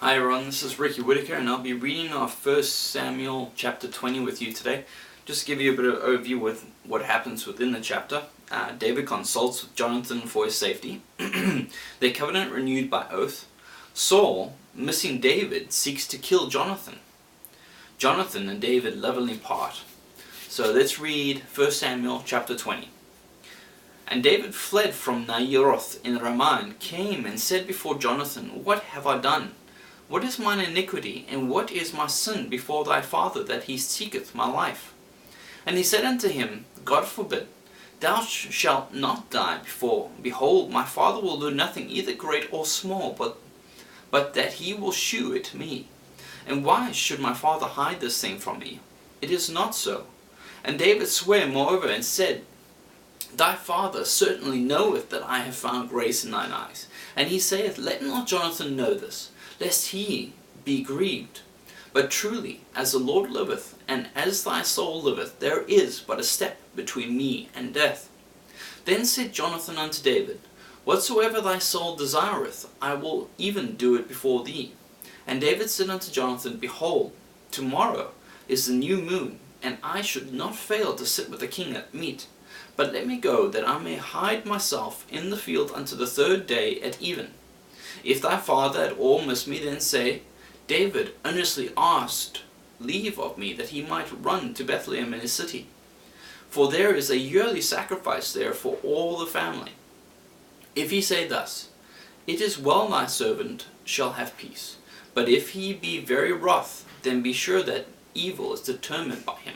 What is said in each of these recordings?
Hi everyone, this is Ricky Whitaker and I'll be reading our 1 Samuel chapter 20 with you today. Just to give you a bit of overview with what happens within the chapter. David consults with Jonathan for his safety. Their covenant renewed by oath. Saul, missing David, seeks to kill Jonathan. Jonathan and David levelly part. So let's read 1 Samuel chapter 20. And David fled from Naioth in Ramah and came and said before Jonathan, What have I done? What is mine iniquity, and what is my sin before thy father, that he seeketh my life? And he said unto him, God forbid, thou shalt not die before. Behold, my father will do nothing, either great or small, but that he will shew it me. And why should my father hide this thing from me? It is not so. And David sware moreover, and said, Thy father certainly knoweth that I have found grace in thine eyes. And he saith, Let not Jonathan know this, lest he be grieved. But truly, as the Lord liveth, and as thy soul liveth, there is but a step between me and death. Then said Jonathan unto David, Whatsoever thy soul desireth, I will even do it before thee. And David said unto Jonathan, Behold, tomorrow is the new moon, and I should not fail to sit with the king at meat. But let me go, that I may hide myself in the field unto the third day at even. If thy father at all miss me, then say, David earnestly asked leave of me, that he might run to Bethlehem in his city. For there is a yearly sacrifice there for all the family. If he say thus, It is well, thy servant shall have peace. But if he be very wroth, then be sure that evil is determined by him.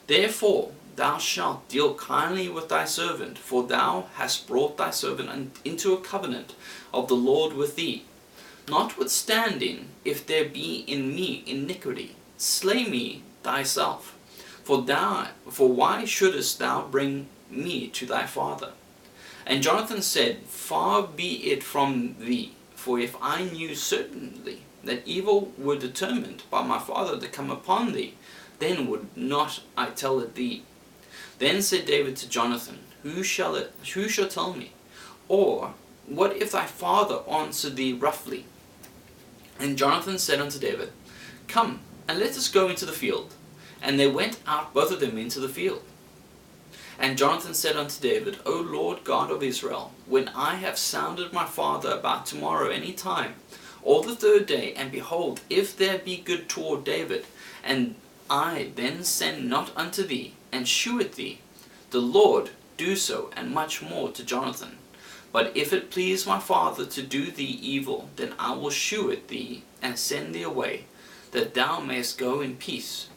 Therefore thou shalt deal kindly with thy servant, for thou hast brought thy servant into a covenant of the Lord with thee. Notwithstanding, if there be in me iniquity, slay me thyself. For why shouldest thou bring me to thy father? And Jonathan said, Far be it from thee, for if I knew certainly that evil were determined by my father to come upon thee, then would not I tell it thee. Then said David to Jonathan, Who shall tell me? Or what if thy father answer thee roughly? And Jonathan said unto David, Come, and let us go into the field. And they went out both of them into the field. And Jonathan said unto David, O Lord God of Israel, when I have sounded my father about tomorrow any time, or the third day, and behold, if there be good toward David, and I then send not unto thee, and shew it thee, the Lord do so, and much more to Jonathan. But if it please my father to do thee evil, then I will shew it thee, and send thee away, that thou mayest go in peace.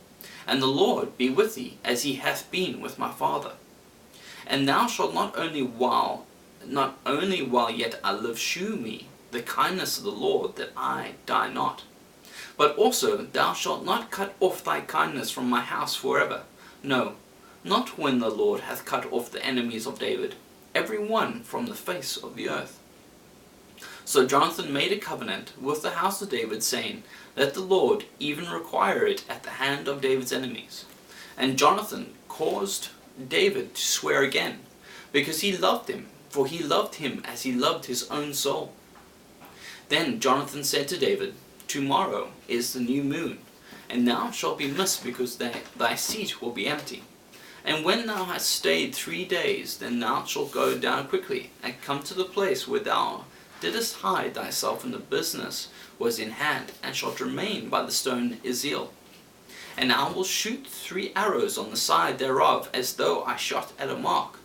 And the Lord be with thee, as he hath been with my father. And thou shalt not only while yet I live shew me the kindness of the Lord, that I die not. But also thou shalt not cut off thy kindness from my house forever. No, not when the Lord hath cut off the enemies of David, every one from the face of the earth. So Jonathan made a covenant with the house of David, saying, Let the Lord even require it at the hand of David's enemies. And Jonathan caused David to swear again, because he loved him, for he loved him as he loved his own soul. Then Jonathan said to David, Tomorrow is the new moon, and thou shalt be missed, because thy seat will be empty. And when thou hast stayed 3 days, then thou shalt go down quickly, and come to the place where thou didst hide thyself, and the business was in hand, and shalt remain by the stone Ezel. And I will shoot 3 arrows on the side thereof, as though I shot at a mark.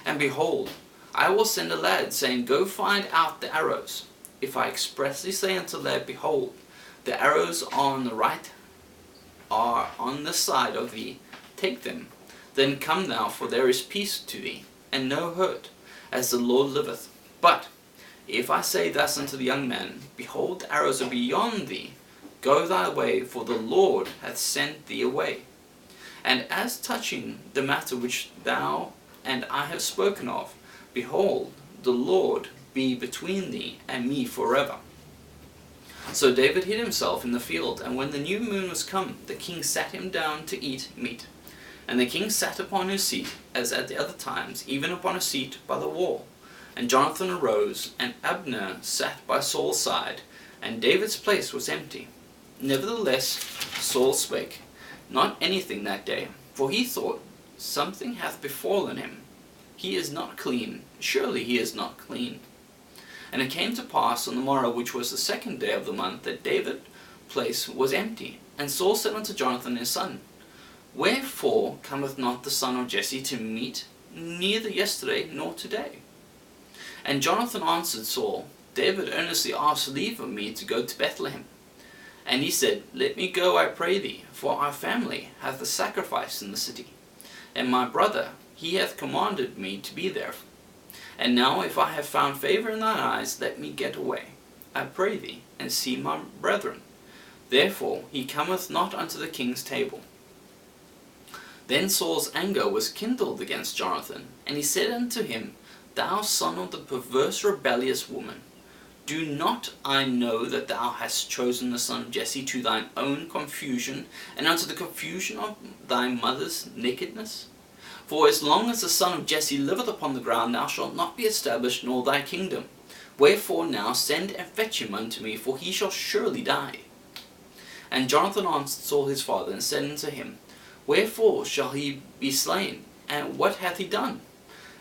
And behold, I will send a lad, saying, Go find out the arrows. If I expressly say unto the lad, Behold, the arrows on the right are on this side of thee, take them. Then come thou, for there is peace to thee, and no hurt, as the Lord liveth. But if I say thus unto the young man, Behold, the arrows are beyond thee, go thy way, for the Lord hath sent thee away. And as touching the matter which thou and I have spoken of, behold, the Lord be between thee and me forever. So David hid himself in the field, and when the new moon was come, the king sat him down to eat meat. And the king sat upon his seat, as at the other times, even upon a seat by the wall. And Jonathan arose, and Abner sat by Saul's side, and David's place was empty. Nevertheless Saul spake not anything that day, for he thought, Something hath befallen him. He is not clean, surely he is not clean. And it came to pass on the morrow, which was the 2nd day of the month, that David's place was empty. And Saul said unto Jonathan his son, Wherefore cometh not the son of Jesse to meat, neither yesterday nor today? And Jonathan answered Saul, David earnestly asked leave of me to go to Bethlehem. And he said, Let me go, I pray thee, for our family hath a sacrifice in the city, and my brother, he hath commanded me to be there. And now if I have found favour in thine eyes, let me get away, I pray thee, and see my brethren. Therefore he cometh not unto the king's table. Then Saul's anger was kindled against Jonathan, and he said unto him, Thou son of the perverse rebellious woman, do not I know that thou hast chosen the son of Jesse to thine own confusion, and unto the confusion of thy mother's nakedness? For as long as the son of Jesse liveth upon the ground, thou shalt not be established, nor thy kingdom. Wherefore now send and fetch him unto me, for he shall surely die. And Jonathan answered Saul his father, and said unto him, Wherefore shall he be slain, and what hath he done?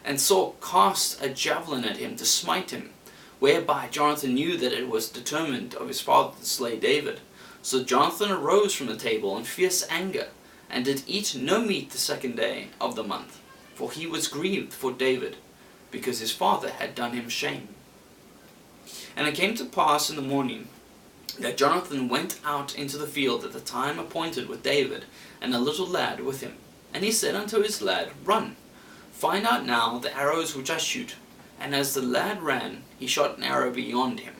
And Saul cast a javelin at him to smite him, whereby Jonathan knew that it was determined of his father to slay David. So Jonathan arose from the table in fierce anger, and did eat no meat the 2nd day of the month, for he was grieved for David, because his father had done him shame. And it came to pass in the morning that Jonathan went out into the field at the time appointed with David, and a little lad with him. And he said unto his lad, Run, find out now the arrows which I shoot. And as the lad ran, he shot an arrow beyond him.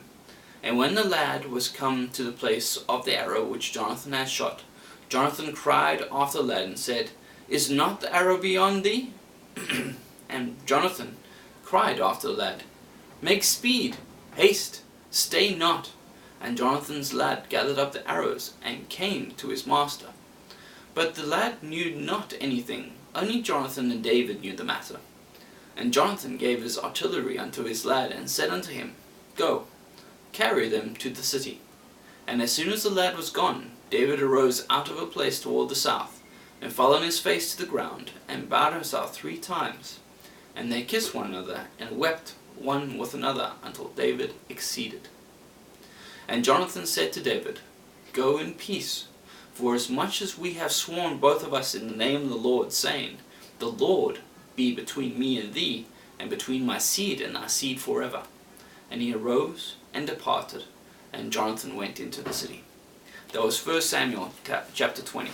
And when the lad was come to the place of the arrow which Jonathan had shot, Jonathan cried after the lad, and said, Is not the arrow beyond thee? And Jonathan cried after the lad, Make speed, haste, stay not. And Jonathan's lad gathered up the arrows, and came to his master. But the lad knew not anything, only Jonathan and David knew the matter. And Jonathan gave his artillery unto his lad, and said unto him, Go, carry them to the city. And as soon as the lad was gone, David arose out of a place toward the south, and fell on his face to the ground, and bowed himself 3 times. And they kissed one another, and wept one with another, until David exceeded. And Jonathan said to David, Go in peace, for as much as we have sworn both of us in the name of the Lord, saying, The Lord be between me and thee, and between my seed and thy seed forever. And he arose and departed, and Jonathan went into the city. That was 1 Samuel chapter 20.